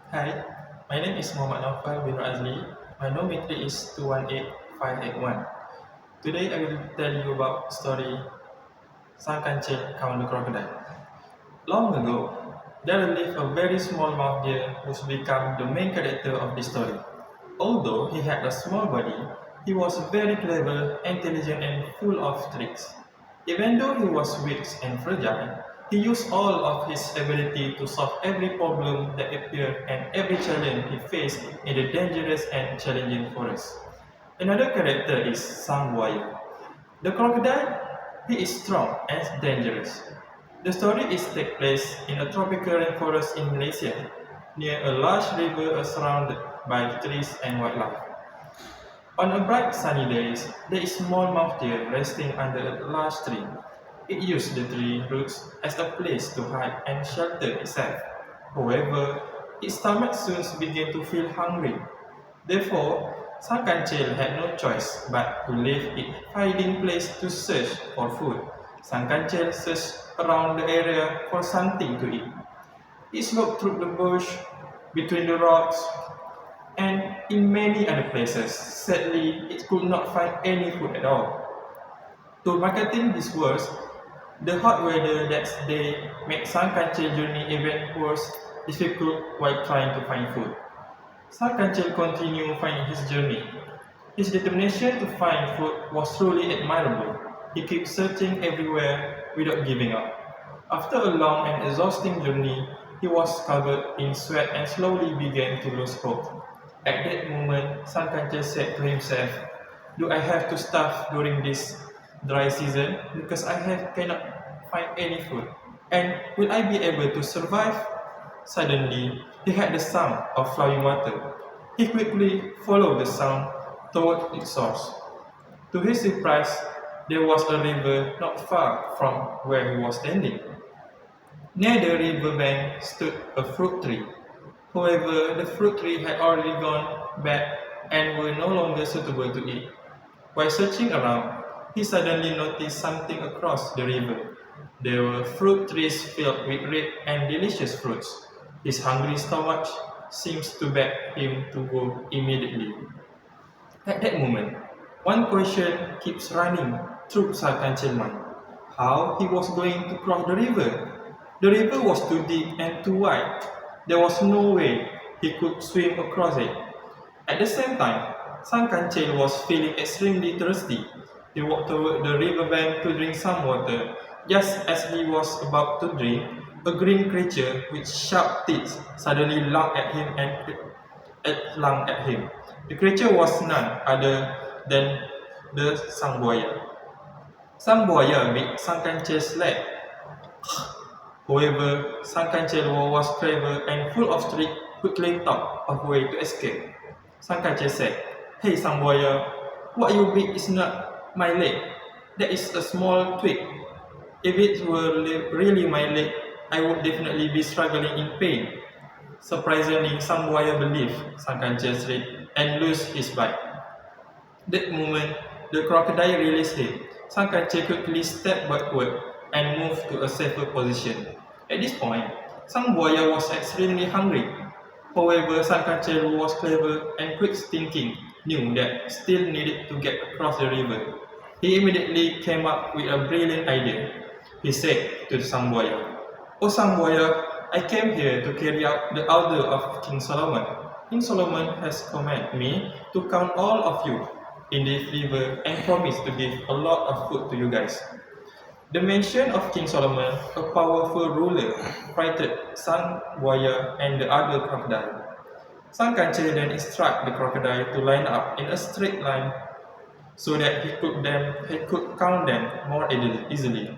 Hi, my name is Muhammad Naufal bin Azli. My dormitory is 218581. Today I will tell you about the story Sang Kancil Count the Crocodile. Long ago, there lived a very small mouse deer who's become the main character of the story. Although he had a small body, he was very clever, intelligent, and full of tricks. Even though he was weak and fragile, he used all of his ability to solve every problem that appeared and every challenge he faced in the dangerous and challenging forest. Another character is Sang Buaya. The crocodile, he is strong and dangerous. The story is take place in a tropical rainforest in Malaysia, near a large river surrounded by trees and wildlife. On a bright sunny day, there is a small mouse deer resting under a large tree. It used the tree roots as a place to hide and shelter itself. However, its stomach soon began to feel hungry. Therefore, Sang Kancil had no choice but to leave its hiding place to search for food. Sang Kancil searched around the area for something to eat. It looked through the bush, between the rocks, and in many other places. Sadly, it could not find any food at all. To marketing this worse, the hot weather that day made Sang Kancil journey even worse difficult while trying to find food. Sang Kancil continued finding his journey. His determination to find food was truly admirable. He kept searching everywhere without giving up. After a long and exhausting journey, he was covered in sweat and slowly began to lose hope. At that moment, Sang Kancil said to himself, "Do I have to starve during this dry season because cannot find any food? And will I be able to survive?" Suddenly, he heard the sound of flowing water. He quickly followed the sound toward its source. To his surprise, there was a river not far from where he was standing. Near the river bank stood a fruit tree. However, the fruit tree had already gone bad and were no longer suitable to eat. While searching around, he suddenly noticed something across the river. There were fruit trees filled with red and delicious fruits. His hungry stomach seems to beg him to go immediately. At that moment, one question keeps running through Sarkanchel's mind. How he was going to cross the river? The river was too deep and too wide. There was no way he could swim across it. At the same time, Sarkancel was feeling extremely thirsty. He walked toward the riverbank to drink some water. Just as he was about to drink, a green creature with sharp teeth suddenly lunged at him. The creature was none other than the Sangbuaya. Sangbuaya bit Sangkancel's leg. However, Sangkancel was clever and full of tricks, quickly thought of a way to escape. Sangkancel said, "Hey Sangbuaya, what you bit is not my leg. That is a small twig. If it were really my leg, I would definitely be struggling in pain." Surprisingly, Sangbuaya believed Sangkancel's trick and loosed his bite. That moment, the crocodile released him. Sangkancel quickly stepped backward and moved to a safer position. At this point, Sangbuaya was extremely hungry. However, Sangkancel, who was clever and quick thinking, knew that still needed to get across the river. He immediately came up with a brilliant idea. He said to Sangbuaya, "Oh Sangbuaya, I came here to carry out the order of King Solomon. King Solomon has commanded me to count all of you in this river and promised to give a lot of food to you guys." The mention of King Solomon, a powerful ruler, frightened Sangbuaya and the other crocodile. Sangkancil then instructed the crocodile to line up in a straight line so that he could count them more easily.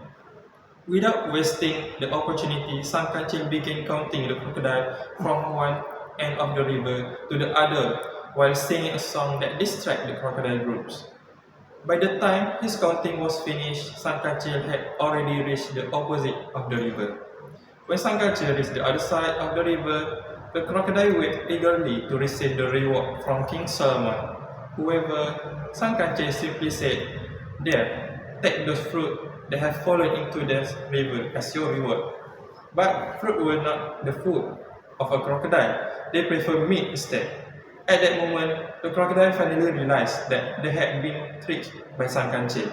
Without wasting the opportunity, Sangkancil began counting the crocodile from one end of the river to the other while singing a song that distracted the crocodile groups. By the time his counting was finished, Sangkancil had already reached the opposite of the river. When Sangkancil reached the other side of the river, the crocodile waited eagerly to receive the reward from King Solomon. However, Sangkancil simply said, "There, take those fruit that have fallen into the river as your reward." But fruit were not the food of a crocodile. they prefer meat instead. At that moment, the crocodile finally realized that they had been tricked by Sang Kancil.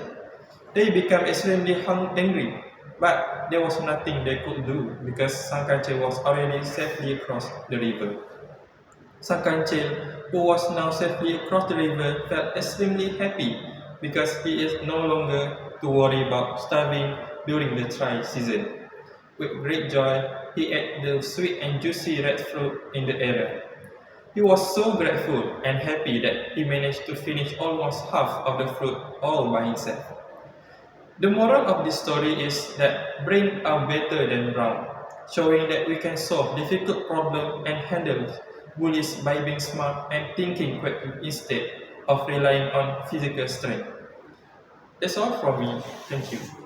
They became extremely angry, but there was nothing they could do because Sang Kancil was already safely across the river. Sang Kancil, who was now safely across the river, felt extremely happy because he is no longer to worry about starving during the dry season. With great joy, he ate the sweet and juicy red fruit in the area. He was so grateful and happy that he managed to finish almost half of the fruit all by himself. The moral of this story is that brains are better than brown, showing that we can solve difficult problems and handle bullies by being smart and thinking quickly instead of relying on physical strength. That's all from me. Thank you.